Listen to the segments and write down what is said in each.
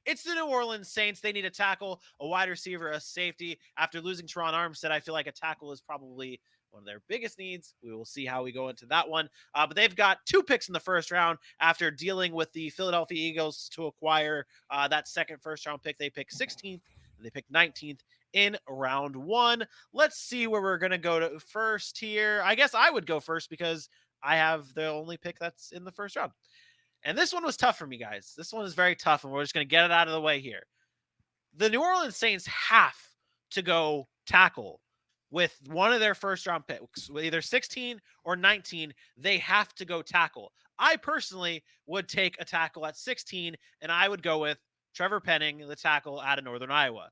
It's the New Orleans Saints. They need a tackle, a wide receiver, a safety. After losing Teron Armstead, I feel like a tackle is probably one of their biggest needs. We will see how we go into that one. But they've got 2 picks in the first round after dealing with the Philadelphia Eagles to acquire that second first round pick. They picked 16th, they picked 19th in round 1. Let's see where we're going to go to first here. I guess I would go first because I have the only pick that's in the first round. And this one was tough for me, guys. This one is very tough, and we're just going to get it out of the way here. The New Orleans Saints have to go tackle with one of their first round picks, either 16 or 19. They have to go tackle. I personally would take a tackle at 16, and I would go with Trevor Penning, the tackle out of Northern Iowa.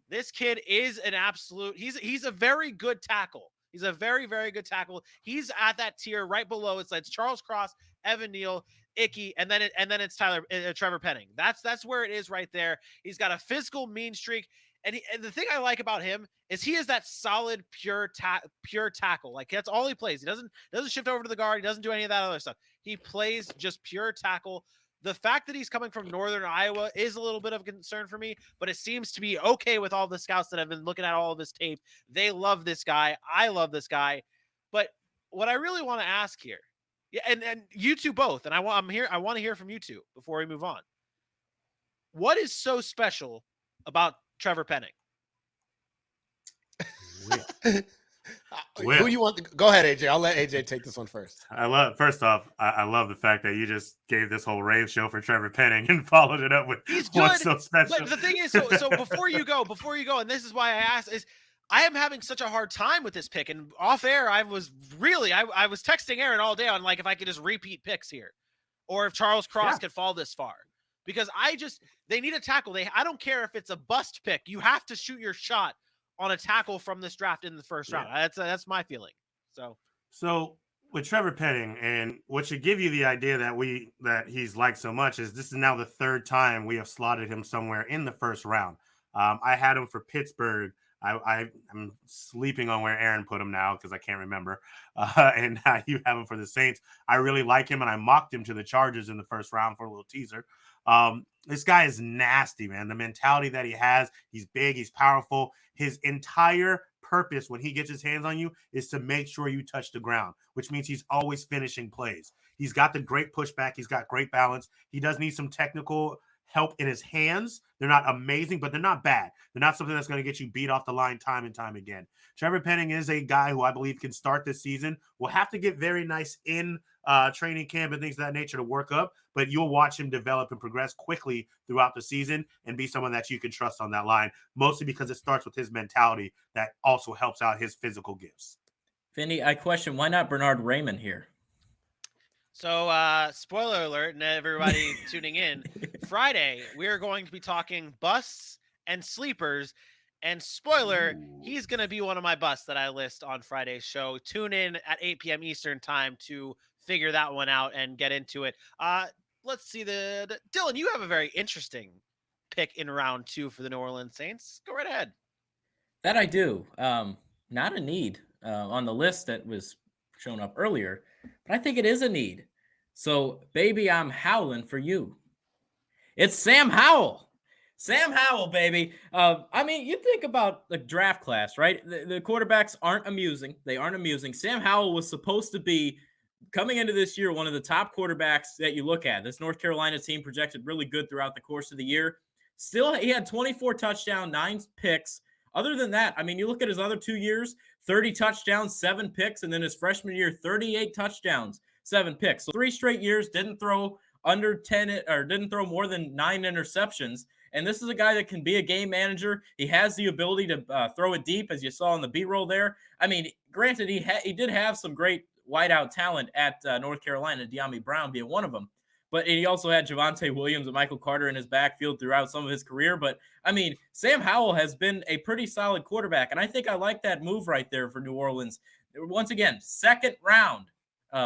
This kid is an absolute, he's a very good tackle. He's a very, very good tackle. He's at that tier right below. It's Charles Cross, Evan Neal, Icky, and then it's Trevor Penning. That's where it is right there. He's got a physical mean streak. And the thing I like about him is he is that solid, pure tackle. Like, that's all he plays. He doesn't shift over to the guard. He doesn't do any of that other stuff. He plays just pure tackle. The fact that he's coming from Northern Iowa is a little bit of a concern for me, but it seems to be okay with all the scouts that have been looking at all of his tape. They love this guy. I love this guy. But what I really want to ask here, yeah, and you two both, and I want to hear from you two before we move on. What is so special about Trevor Penning? Who you want to go ahead, AJ? I'll let AJ take this one first. First off, I love the fact that you just gave this whole rave show for Trevor Penning and followed it up with what's so special. But the thing is, so before you go, and this is why I asked, is I am having such a hard time with this pick. And off air, I was texting Aaron all day on, like, if I could just repeat picks here, or if Charles Cross could fall this far, because they need a tackle. I don't care if it's a bust pick. You have to shoot your shot on a tackle from this draft in the first round. That's my feeling. So with Trevor Penning, and what should give you the idea that he's liked so much is this is now the third time we have slotted him somewhere in the first round. I had him for Pittsburgh. I'm sleeping on where Aaron put him now because I can't remember. And now you have him for the Saints. I really like him, and I mocked him to the Chargers in the first round for a little teaser. This guy is nasty, man. The mentality that he has, he's big, he's powerful. His entire purpose when he gets his hands on you is to make sure you touch the ground, which means he's always finishing plays. He's got the great pushback. He's got great balance. He does need some technical help in his hands. They're not amazing, but they're not bad. They're not something that's going to get you beat off the line time and time again. Trevor Penning is a guy who I believe can start this season. Will have to get very nice in training camp and things of that nature to work up, but you'll watch him develop and progress quickly throughout the season and be someone that you can trust on that line, mostly because it starts with his mentality that also helps out his physical gifts. Vinny, I question, why not Bernard Raymond here? So, spoiler alert, and everybody tuning in, Friday, we are going to be talking busts and sleepers. And spoiler, he's going to be one of my busts that I list on Friday's show. Tune in at 8 p.m. Eastern time to figure that one out and get into it. Let's see. Dylan, you have a very interesting pick in round 2 for the New Orleans Saints. Go right ahead. That I do. Not a need on the list that was shown up earlier, but I think it is a need. So, baby, I'm howling for you. It's Sam Howell. Sam Howell, baby. I mean, you think about the draft class, right? The quarterbacks aren't amusing. They aren't amusing. Sam Howell was supposed to be, coming into this year, one of the top quarterbacks that you look at. This North Carolina team projected really good throughout the course of the year. Still, he had 24 touchdowns, 9 picks. Other than that, I mean, you look at his other 2 years, 30 touchdowns, 7 picks, and then his freshman year, 38 touchdowns, 7 picks. So 3 straight years, didn't throw under 10 or didn't throw more than 9 interceptions. And this is a guy that can be a game manager. He has the ability to throw it deep, as you saw in the B-roll there. I mean, granted, he did have some great wideout talent at North Carolina, De'Ami Brown being one of them. But he also had Javonte Williams and Michael Carter in his backfield throughout some of his career. But, I mean, Sam Howell has been a pretty solid quarterback. And I think I like that move right there for New Orleans. Once again, second round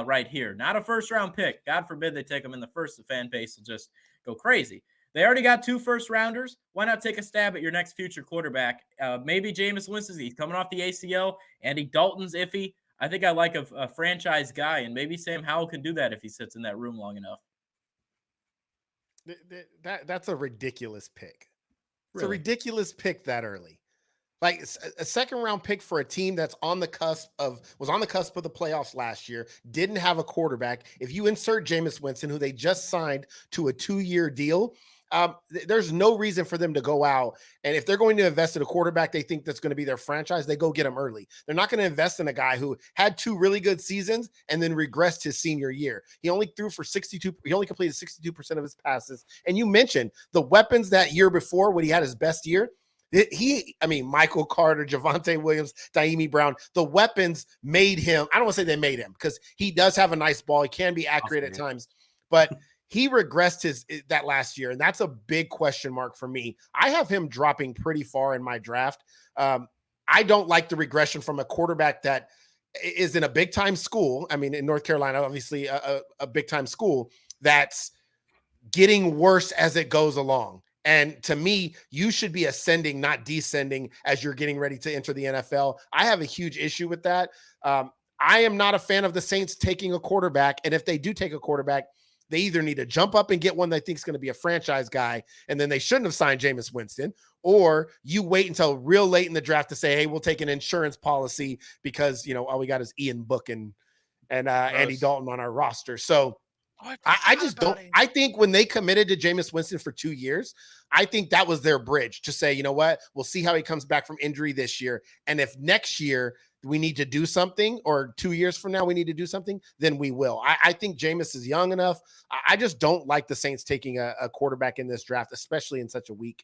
right here. Not a first-round pick. God forbid they take him in the first. The fan base will just go crazy. They already got 2 first-rounders. Why not take a stab at your next future quarterback? Maybe Jameis Winston. He's coming off the ACL. Andy Dalton's iffy. I think I like a franchise guy, and maybe Sam Howell can do that if he sits in that room long enough. That's a ridiculous pick. It's a Really? ridiculous pick that early. Like a second round pick for a team that's on the cusp of the playoffs last year, didn't have a quarterback. If you insert Jameis Winston, who they just signed to a 2-year deal, there's no reason for them to go out. And if they're going to invest in a quarterback they think that's going to be their franchise, they go get him early. They're not going to invest in a guy who had 2 really good seasons and then regressed his senior year. He only completed 62% of his passes. And you mentioned the weapons that year before when he had his best year. Michael Carter, Javonte Williams, Daimi Brown, the weapons made him. I don't want to say they made him because he does have a nice ball. He can be accurate at times, but he regressed that last year. And that's a big question mark for me. I have him dropping pretty far in my draft. I don't like the regression from a quarterback that is in a big time school. I mean, in North Carolina, obviously a big time school that's getting worse as it goes along. And to me, you should be ascending, not descending as you're getting ready to enter the NFL. I have a huge issue with that. I am not a fan of the Saints taking a quarterback. And if they do take a quarterback, they either need to jump up and get one they think is going to be a franchise guy, and then they shouldn't have signed Jameis Winston, or you wait until real late in the draft to say, hey, we'll take an insurance policy because, all we got is Ian Book and Andy Dalton on our roster. So I just don't. I think when they committed to Jameis Winston for 2 years, I think that was their bridge to say, you know what, we'll see how he comes back from injury this year. And if next year we need to do something, or 2 years from now we need to do something, then we will. I think Jameis is young enough. I just don't like the Saints taking a quarterback in this draft, especially in such a weak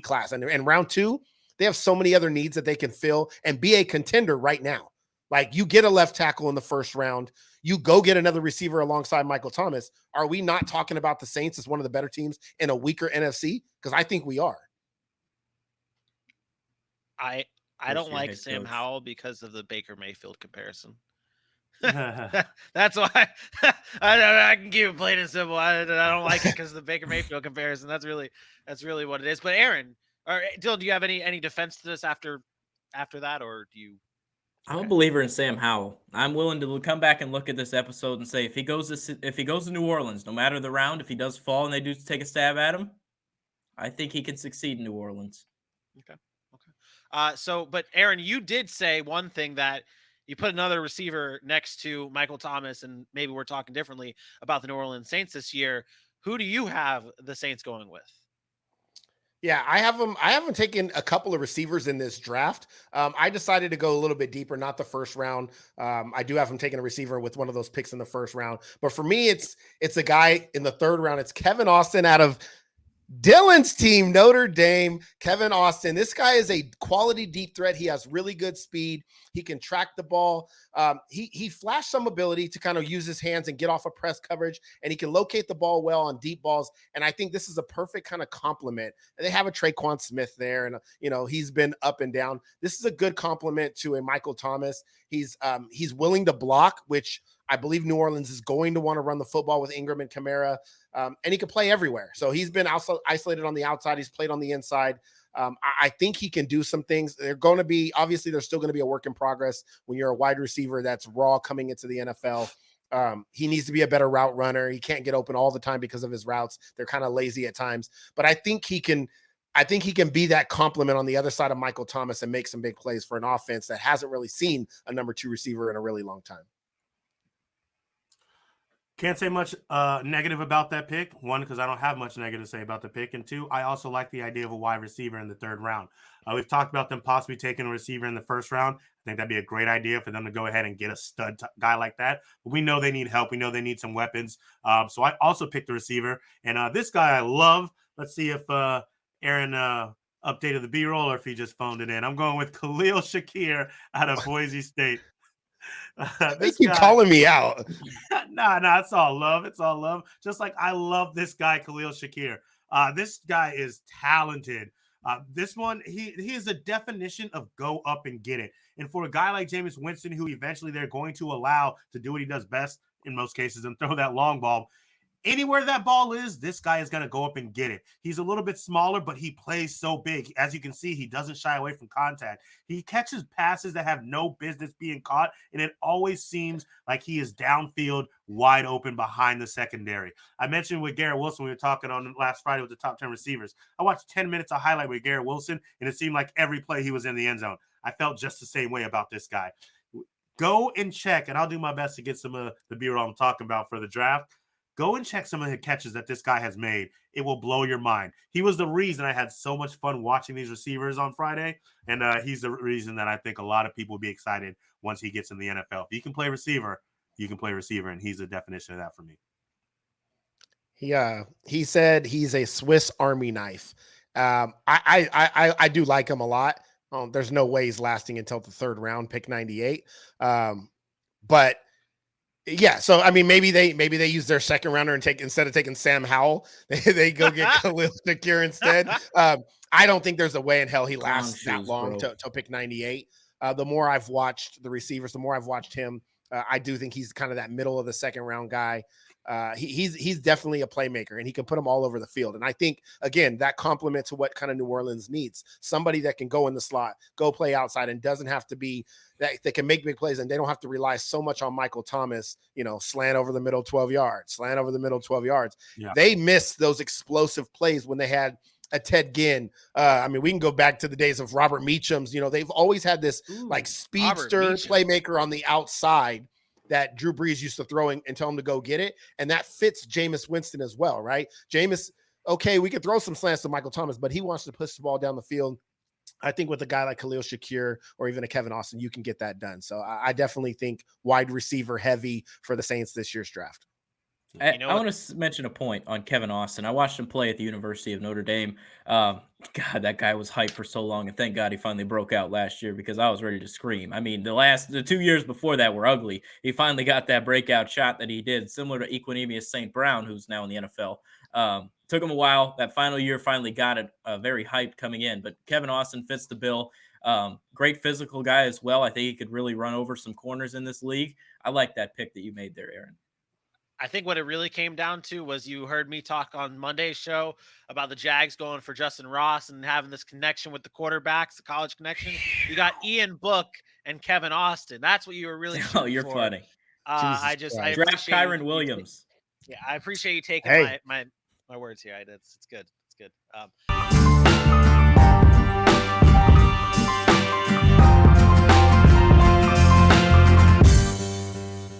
class. And round 2, they have so many other needs that they can fill and be a contender right now. Like, you get a left tackle in the first round, you go get another receiver alongside Michael Thomas. Are we not talking about the Saints as one of the better teams in a weaker NFC? Because I think we are. I don't like Sam Howell because of the Baker Mayfield comparison. That's why I can keep it plain and simple. I don't like it because of the Baker Mayfield comparison. That's really what it is. But Aaron or Dylan, do you have any defense to this after that, or do you? I'm a believer in Sam Howell. I'm willing to come back and look at this episode and say if he goes to New Orleans, no matter the round, if he does fall and they do take a stab at him, I think he can succeed in New Orleans. Okay. But Aaron, you did say one thing, that you put another receiver next to Michael Thomas, and maybe we're talking differently about the New Orleans Saints this year. Who do you have the Saints going with? Yeah, I have them taken a couple of receivers in this draft. I decided to go a little bit deeper, not the first round. I do have them taking a receiver with one of those picks in the first round. But for me, it's a guy in the third round. It's Kevin Austin out of Dylan's team, Notre Dame. Kevin Austin. This guy is a quality deep threat. He has really good speed. He can track the ball. He flashed some ability to kind of use his hands and get off of press coverage, and he can locate the ball well on deep balls. And I think this is a perfect kind of complement. They have a Traquan Smith there, and he's been up and down. This is a good complement to a Michael Thomas. He's willing to block, which I believe New Orleans is going to want to run the football with Ingram and Kamara, and he can play everywhere. So he's been also isolated on the outside. He's played on the inside. I think he can do some things. There's still going to be a work in progress when you're a wide receiver that's raw coming into the NFL. He needs to be a better route runner. He can't get open all the time because of his routes. They're kind of lazy at times, but I think he can be that complement on the other side of Michael Thomas and make some big plays for an offense that hasn't really seen a number 2 receiver in a really long time. Can't say much negative about that pick. One, because I don't have much negative to say about the pick. And two, I also like the idea of a wide receiver in the third round. We've talked about them possibly taking a receiver in the first round. I think that'd be a great idea for them to go ahead and get a stud guy like that. But we know they need help. We know they need some weapons. So I also picked the receiver. And this guy I love. Let's see if Aaron updated the B-roll or if he just phoned it in. I'm going with Khalil Shakir out of Boise State. They keep calling me out. Nah, it's all love. It's all love. Just like I love this guy, Khalil Shakir. This guy is talented. This one, he is a definition of go up and get it. And for a guy like Jameis Winston, who eventually they're going to allow to do what he does best in most cases and throw that long ball, Anywhere that ball is, this guy is going to go up and get it. He's a little bit smaller, but he plays so big. As you can see, he doesn't shy away from contact. He catches passes that have no business being caught, and it always seems like he is downfield, wide open behind the secondary. I mentioned with Garrett Wilson, we were talking on last Friday with the top 10 receivers. I watched 10 minutes of highlight with Garrett Wilson, and it seemed like every play he was in the end zone. I felt just the same way about this guy. Go and check, and I'll do my best to get some of the B-roll I'm talking about for the draft. Go and check some of the catches that this guy has made. It will blow your mind. He was the reason I had so much fun watching these receivers on Friday, and he's the reason that I think a lot of people will be excited once he gets in the NFL. If you can play receiver, you can play receiver, and he's the definition of that for me. He said he's a Swiss Army knife. I do like him a lot. There's no way he's lasting until the 3rd round, pick 98. But yeah, so I mean, maybe they use their 2nd rounder and instead of taking Sam Howell, they go get KHALIL SHAKIR instead. I don't think there's a way in hell he lasts that long to pick 98. The more I've watched the receivers, the more I've watched him, I do think he's kind of that middle of the 2nd round guy. He's definitely a playmaker, and he can put them all over the field. And I think, again, that complements what kind of New Orleans needs. Somebody that can go in the slot, go play outside, and doesn't have to be that they can make big plays, and they don't have to rely so much on Michael Thomas, slant over the middle 12 yards, slant over the middle 12 yards. Yeah. They missed those explosive plays when they had a Ted Ginn. I mean, we can go back to the days of Robert Meacham's. They've always had this speedster playmaker on the outside that Drew Brees used to throw and tell him to go get it. And that fits Jameis Winston as well, right? Jameis, okay, we could throw some slants to Michael Thomas, but he wants to push the ball down the field. I think with a guy like KHALIL SHAKIR or even a Kevin Austin, you can get that done. So I definitely think wide receiver heavy for the Saints this year's draft. I want to mention a point on Kevin Austin. I watched him play at the University of Notre Dame. God, that guy was hyped for so long, and thank God he finally broke out last year because I was ready to scream. I mean, the 2 years before that were ugly. He finally got that breakout shot that he did, similar to Equanimeous St. Brown, who's now in the NFL. Took him a while. That final year finally got it very hyped coming in. But Kevin Austin fits the bill. Great physical guy as well. I think he could really run over some corners in this league. I like that pick that you made there, Aaron. I think what it really came down to was you heard me talk on Monday's show about the Jags going for Justin Ross and having this connection with the quarterbacks, the college connection. You got Ian Book and Kevin Austin. That's what you were really Oh, you're for. funny. I draft Kyron Williams. Yeah, I appreciate you taking my words here. It's good. It's good.